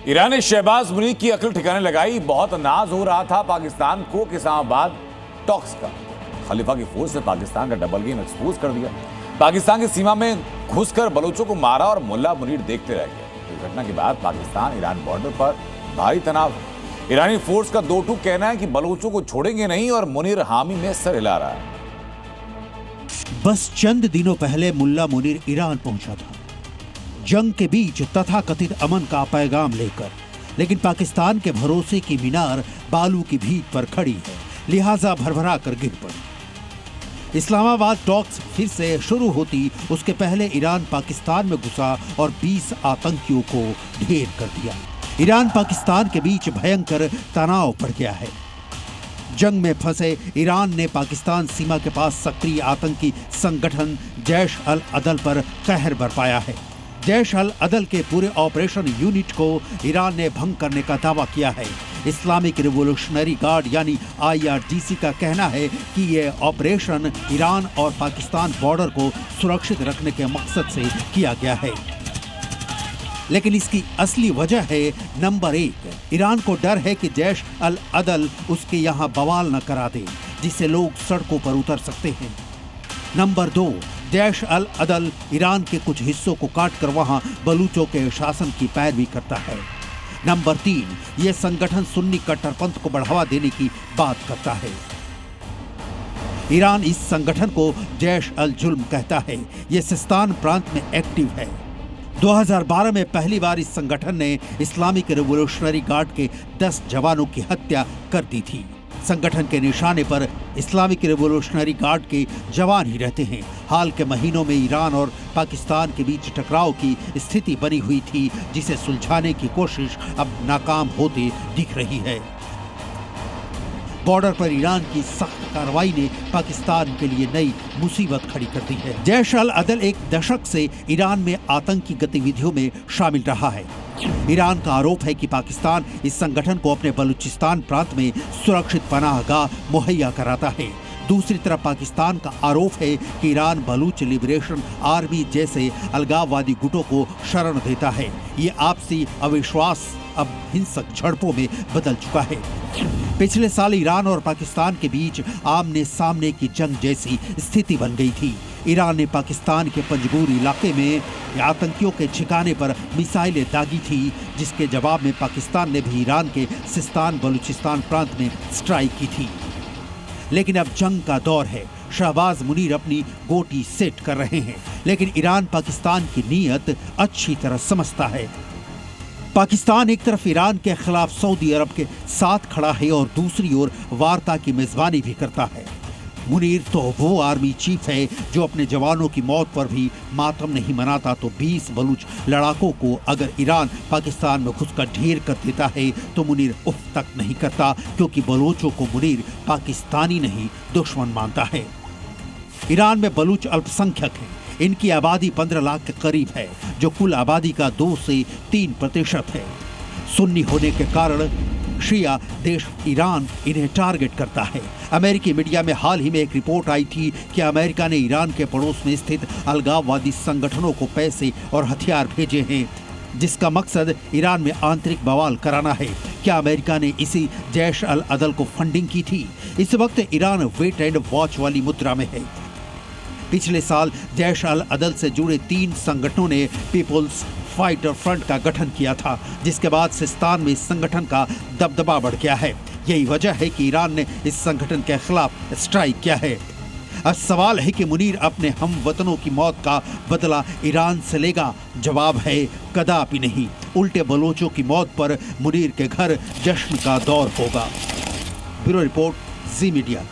Iran ने शहबाज मुनीर की अकल ठिकाने लगाई। बहुत नाज हो रहा था पाकिस्तान को कि इस्लामाबाद टॉक्स का। खलीफा की फोर्स ने पाकिस्तान का डबल गेम एक्सपोज कर दिया। पाकिस्तान की सीमा में घुसकर बलोचों को मारा और मुल्ला मुनीर देखते रह गए। इस घटना के बाद पाकिस्तान ईरान बॉर्डर पर भारी तनाव। ईरानी फोर्स का दो टूक कहना है कि बलोचों को छोड़ेंगे नहीं और मुनीर हामी में सर हिला रहा है। बस चंद दिनों पहले मुल्ला मुनीर ईरान पहुंचा था, जंग के बीच तथाकथित अमन का पैगाम लेकर, लेकिन पाकिस्तान के भरोसे की मीनार बालू की भीत पर खड़ी है, लिहाजा भरभरा कर गिर पड़ी। इस्लामाबाद टॉक्स फिर से शुरू होती उसके पहले ईरान पाकिस्तान में घुसा और 20 आतंकियों को ढेर कर दिया। ईरान पाकिस्तान के बीच भयंकर तनाव बढ़ गया है। जंग में फंसे ईरान ने पाकिस्तान सीमा के पास सक्रिय आतंकी संगठन जैश अल अदल पर कहर बरपाया है। जैश अल अदल के पूरे ऑपरेशन यूनिट को ईरान ने भंग करने का दावा किया है। इस्लामिक रिवॉल्यूशनरी गार्ड यानी IRGC का कहना है कि यह ऑपरेशन ईरान और पाकिस्तान बॉर्डर को सुरक्षित रखने के मकसद से किया गया है, लेकिन इसकी असली वजह है नंबर 1, ईरान को डर है कि जैश अल अदल उसके यहाँ बवाल न करा दे जिससे लोग सड़कों पर उतर सकते हैं। नंबर 2, जैश अल अदल ईरान के कुछ हिस्सों को काटकर वहां बलूचों के शासन की पैरवी करता है। नंबर 3, यह संगठन सुन्नी कट्टरपंथ को बढ़ावा देने की बात करता है। ईरान इस संगठन को जैश अल जुल्म कहता है। यह सिस्तान प्रांत में एक्टिव है। 2012 में पहली बार इस संगठन ने इस्लामिक रिवॉल्यूशनरी गार्ड के 10 जवानों की हत्या कर दी थी। संगठन के निशाने पर इस्लामिक रिवॉल्यूशनरी गार्ड के जवान ही रहते हैं। हाल के महीनों में ईरान और पाकिस्तान के बीच टकराव की स्थिति बनी हुई थी, जिसे सुलझाने की कोशिश अब नाकाम होती दिख रही है। बॉर्डर पर ईरान की सख्त कार्रवाई ने पाकिस्तान के लिए नई मुसीबत खड़ी कर दी है। जैश अल अदल एक दशक से ईरान में आतंकी गतिविधियों में शामिल रहा है। ईरान का आरोप है कि पाकिस्तान इस संगठन को अपने बलूचिस्तान प्रांत में सुरक्षित पनाहगाह मुहैया कराता है। दूसरी तरफ पाकिस्तान का आरोप है कि ईरान बलूच लिबरेशन आर्मी जैसे अलगाववादी गुटों को शरण देता है। ये आपसी अविश्वास अब हिंसक झड़पों में बदल चुका है। पिछले साल ईरान और पाकिस्तान के बीच आमने सामने की जंग जैसी स्थिति बन गई थी। ईरान ने पाकिस्तान के पंजगूर इलाके में आतंकियों के ठिकाने पर मिसाइलें दागी थी, जिसके जवाब में पाकिस्तान ने भी ईरान के सिस्तान बलूचिस्तान प्रांत में स्ट्राइक की थी। लेकिन अब जंग का दौर है। शहबाज मुनीर अपनी गोटी सेट कर रहे हैं, लेकिन ईरान पाकिस्तान की नीयत अच्छी तरह समझता है। पाकिस्तान एक तरफ ईरान के खिलाफ सऊदी अरब के साथ खड़ा है और दूसरी ओर वार्ता की मेजबानी भी करता है। मुनीर तो वो आर्मी चीफ है जो अपने जवानों की मौत पर भी मातम नहीं मनाता, तो 20 बलूच लड़ाकों को अगर ईरान पाकिस्तान में घुसकर ढेर कर देता है तो मुनीर उफ तक नहीं करता, क्योंकि बलूचों को मुनीर पाकिस्तानी नहीं दुश्मन मानता है। ईरान में बलूच अल्पसंख्यक हैं। इनकी आबादी 15 लाख के करीब है, जो कुल आबादी का 2 से 3% है। सुन्नी होने के कारण शिया देश ईरान इन्हें टारगेट करता है। अमेरिकी मीडिया में हाल ही में एक रिपोर्ट आई थी कि अमेरिका ने ईरान के पड़ोस में स्थित अलगाववादी संगठनों को पैसे और हथियार भेजे हैं, जिसका मकसद ईरान में आंतरिक बवाल कराना है। क्या अमेरिका ने इसी जैश अल अदल को फंडिंग की थी? इस वक्त ईरान वेट एंड वॉच वाली मुद्रा में है। पिछले साल जैश अल अदल से जुड़े 3 संगठनों ने पीपुल्स फाइटर फ्रंट का गठन किया था, जिसके बाद सिस्तान में इस संगठन का दबदबा बढ़ गया है। यही वजह है कि ईरान ने इस संगठन के खिलाफ स्ट्राइक किया है। अब सवाल है कि मुनीर अपने हमवतनों की मौत का बदला ईरान से लेगा? जवाब है कदापि नहीं। उल्टे बलोचों की मौत पर मुनीर के घर जश्न का दौर होगा। ब्यूरो रिपोर्ट, जी मीडिया।